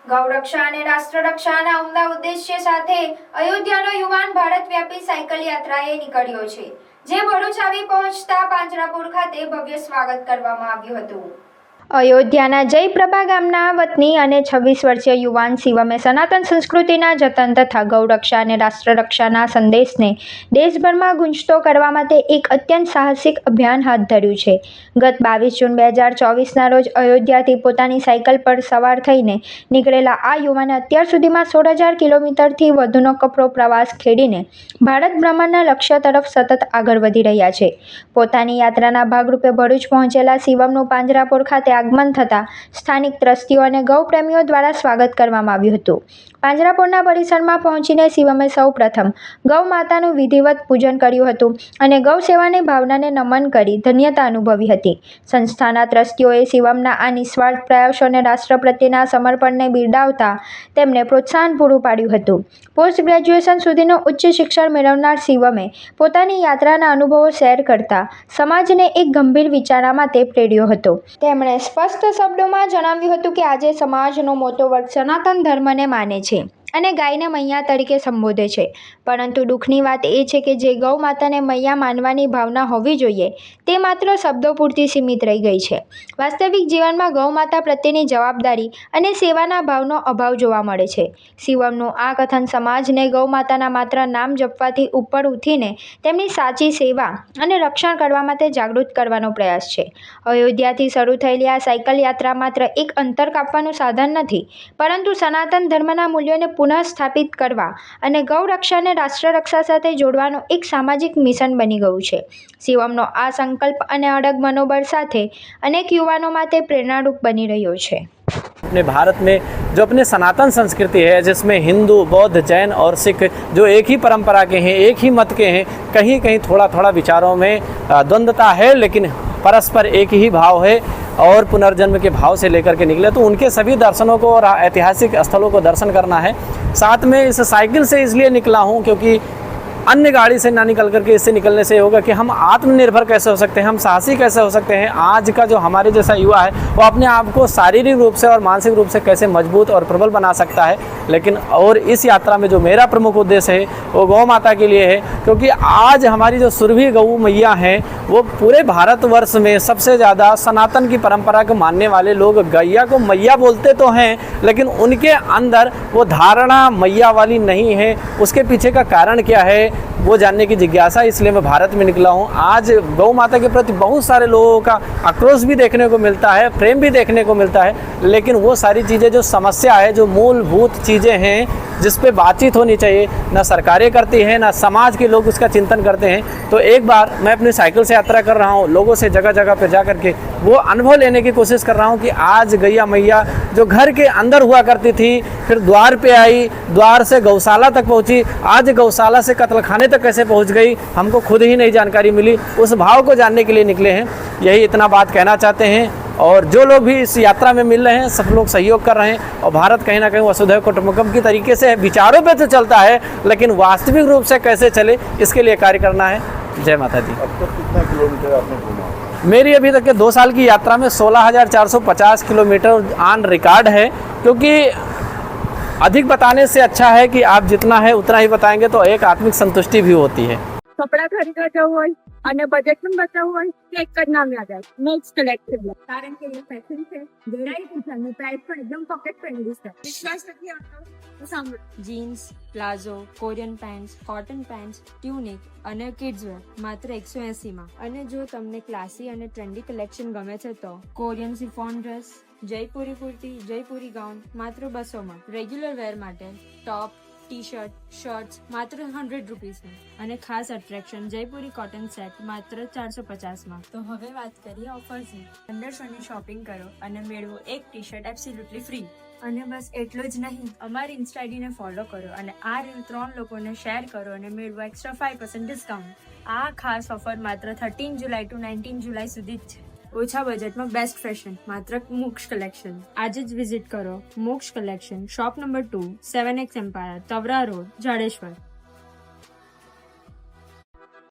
ગૌરક્ષા અને રાષ્ટ્રરક્ષાના ઉમદા ઉદ્દેશ્ય સાથે અયોધ્યાનો યુવાન ભારતવ્યાપી સાયકલ યાત્રાએ નીકળ્યો છે, જે ભરૂચ આવી પહોંચતા પાંજરાપોળ ખાતે ભવ્ય સ્વાગત કરવામાં આવ્યું હતું। અયોધ્યાના જયપ્રભા ગામના વતની અને 26 વર્ષીય યુવાન શિવમે સનાતન સંસ્કૃતિના જતન તથા ગૌરક્ષા અને રાષ્ટ્રરક્ષાના સંદેશને દેશભરમાં ગુંજતો કરવા માટે એક અત્યંત સાહસિક અભિયાન હાથ ધર્યું છે। ગત 22 જૂન 2024ના રોજ અયોધ્યાથી પોતાની સાયકલ પર સવાર થઈને નીકળેલા આ યુવાને અત્યાર સુધીમાં 16,000 કિલોમીટરથી વધુનો કપરો પ્રવાસ ખેડીને ભારત ભ્રમણના લક્ષ્ય તરફ સતત આગળ વધી રહ્યા છે। પોતાની યાત્રાના ભાગરૂપે ભરૂચ પહોંચેલા શિવમનું પાંજરાપોળ ખાતે આગમન થતાં સ્થાનિક ત્રસ્તીઓ અને ગૌ પ્રેમીઓ દ્વારા સ્વાગત કરવામાં આવ્યું હતું। પાંજરાપોળના પરિસરમાં પહોંચીને શિવમે સૌ પ્રથમ ગૌ માતાનું વિધિવત પૂજન કર્યું હતું અને ગૌ સેવાની ભાવનાને નમન કરી ધન્યતા અનુભવી હતી। સંસ્થાના ત્રસ્તીઓએ શિવમના આ નિસ્વાર્થ પ્રયાસો અને રાષ્ટ્ર પ્રત્યેના સમર્પણને બિરદાવતા તેમને પ્રોત્સાહન પૂરું પાડ્યું હતું। પોસ્ટ ગ્રેજ્યુએશન સુધીનું ઉચ્ચ શિક્ષણ મેળવનાર શિવમે પોતાની યાત્રાના અનુભવો શેર કરતા સમાજને એક ગંભીર વિચારણા માટે પ્રેર્યો હતો। તેમણે સ્પષ્ટ શબ્દોમાં જણાવ્યું હતું કે આજે સમાજનો મોટો વર્ગ સનાતન ધર્મને માને છે અને ગાયને મૈયા તરીકે સંબોધે છે, પરંતુ દુઃખની વાત એ છે કે જે ગૌ માતાને મૈયા માનવાની ભાવના હોવી જોઈએ તે માત્ર શબ્દો પૂરતી સીમિત રહી ગઈ છે। વાસ્તવિક જીવનમાં ગૌ માતા પ્રત્યેની જવાબદારી અને સેવાના ભાવનો અભાવ જોવા મળે છે। શિવમનું આ કથન સમાજને ગૌ માતાના માત્ર નામ જપવાથી ઉપર ઉઠીને તેમની સાચી સેવા અને રક્ષણ કરવા માટે જાગૃત કરવાનો પ્રયાસ છે। અયોધ્યાથી શરૂ થયેલી આ સાયકલ યાત્રા માત્ર એક અંતર કાપવાનું સાધન નથી, પરંતુ સનાતન ધર્મના મૂલ્યોને પુનઃસ્થાપિત કરવા અને ગૌ રક્ષા અને રાષ્ટ્ર રક્ષા સાથે જોડવાનું એક સામાજિક મિશન બની ગયું છે। શિવમનો આ સંકલ્પ અને અડગ મનોબળ સાથે અનેક યુવાનો માટે પ્રેરણારૂપ બની રહ્યો છે। अपने भारत में जो अपने सनातन संस्कृति है, जिसमें हिंदू, बौद्ध, जैन और सिख जो एक ही परंपरा के हैं, एक ही मत के हैं, कहीं कहीं थोड़ा थोड़ा विचारों में द्वंद्वता है, लेकिन परस्पर एक ही भाव है और पुनर्जन्म के भाव से लेकर के निकले। तो उनके सभी दर्शनों को और ऐतिहासिक स्थलों को दर्शन करना है। साथ में इस साइकिल से इसलिए निकला हूँ क्योंकि अन्य गाड़ी से ना निकल करके इससे निकलने से होगा कि हम आत्मनिर्भर कैसे हो सकते हैं, हम साहसी कैसे हो सकते हैं। आज का जो हमारे जैसा युवा है वो अपने आप को शारीरिक रूप से और मानसिक रूप से कैसे मजबूत और प्रबल बना सकता है। लेकिन और इस यात्रा में जो मेरा प्रमुख उद्देश्य है वो गौ माता के लिए है, क्योंकि आज हमारी जो सुरभि गौ मैया हैं वो पूरे भारतवर्ष में सबसे ज़्यादा सनातन की परंपरा को मानने वाले लोग गैया को मैया बोलते तो हैं, लेकिन उनके अंदर वो धारणा मैया वाली नहीं है। उसके पीछे का कारण क्या है वो जानने की जिज्ञासा, इसलिए मैं भारत में निकला हूँ। आज गौ माता के प्रति बहुत सारे लोगों का आक्रोश भी देखने को मिलता है, प्रेम भी देखने को मिलता है, लेकिन वो सारी चीज़ें जो समस्या है, जो मूलभूत चीज़ें हैं जिस पे बातचीत होनी चाहिए, ना सरकारें करती हैं, ना समाज के लोग उसका चिंतन करते हैं। तो एक बार मैं अपनी साइकिल से यात्रा कर रहा हूँ, लोगों से जगह जगह पे जा करके वो अनुभव लेने की कोशिश कर रहा हूँ कि आज गैया मैया जो घर के अंदर हुआ करती थी, फिर द्वार पे आई, द्वार से गौशाला तक पहुँची, आज गौशाला से कत्लखाने तक कैसे पहुँच गई हमको खुद ही नहीं जानकारी मिली। उस भाव को जानने के लिए निकले हैं। यही इतना बात कहना चाहते हैं। और जो लोग भी इस यात्रा में मिल रहे हैं सब लोग सहयोग कर रहे हैं। और भारत कहीं ना कहीं वसुधैव कुटुंबकम की तरीके से विचारों पे तो चलता है, लेकिन वास्तविक रूप से कैसे चले इसके लिए कार्य करना है। जय माता दी। अब तक कितना किलोमीटर आपने घूमा? मेरी अभी तक के 2 साल की यात्रा में 16,450 किलोमीटर ऑन रिकॉर्ड है, क्योंकि अधिक बताने से अच्छा है कि आप जितना है उतना ही बताएंगे तो एक आत्मिक संतुष्टि भी होती है। કપડા ખરીદવા જવું હોય અને બજેટ પણ બચાવવું હોય તો એક જ નામ યાદ આવે, મેક્સ કલેક્ટિવ, કારણ કે એ ફેશન છે, વેરાયટી છે અને પ્રાઇસ પણ એકદમ પોકેટ ફ્રેન્ડલી છે। વિશ્વાસ નથી આવતો તો સાંભળો। Jeans, palazzo, Korean pants, cotton pants, tunic અને કિડ્સ વેર માત્ર 180 માં। અને જો તમને ક્લાસી અને ટ્રેન્ડી કલેક્શન ગમે છે તો Korean chiffon dress, Jaipuri kurti, Jaipuri gown માત્ર 200 માં। રેગ્યુલર વેર માટે ટોપ, ટી-શર્ટ, શર્ટ્સ માત્ર 100 રૂપીસમાં। અને ખાસ અટ્રેક્શન જયપુરી કોટન સેટ માત્ર 450 માં। તો હવે વાત કરીએ ઓફર્સની। 1500ની શોપિંગ કરો અને મેળવો એક ટી-શર્ટ એબ્સોલ્યુટલી ફ્રી। અને બસ એટલું જ નહીં, અમારી ઇન્સ્ટા આઈડીને ફોલો કરો અને આ રીલ 3 લોકોને શેર કરો અને મેળવો એક્સ્ટ્રા 5% ડિસ્કાઉન્ટ। આ ખાસ ઓફર માત્ર 13 જુલાઈ ટુ 19 જુલાઈ સુધી જ છે। ઓછા બજેટમાં બેસ્ટ ફેશન માત્ર મોક્ષ કલેક્શન। આજે જ વિઝિટ કરો Moksh collection, shop number 2, 7X empire, Tavra road, Jadeshwar.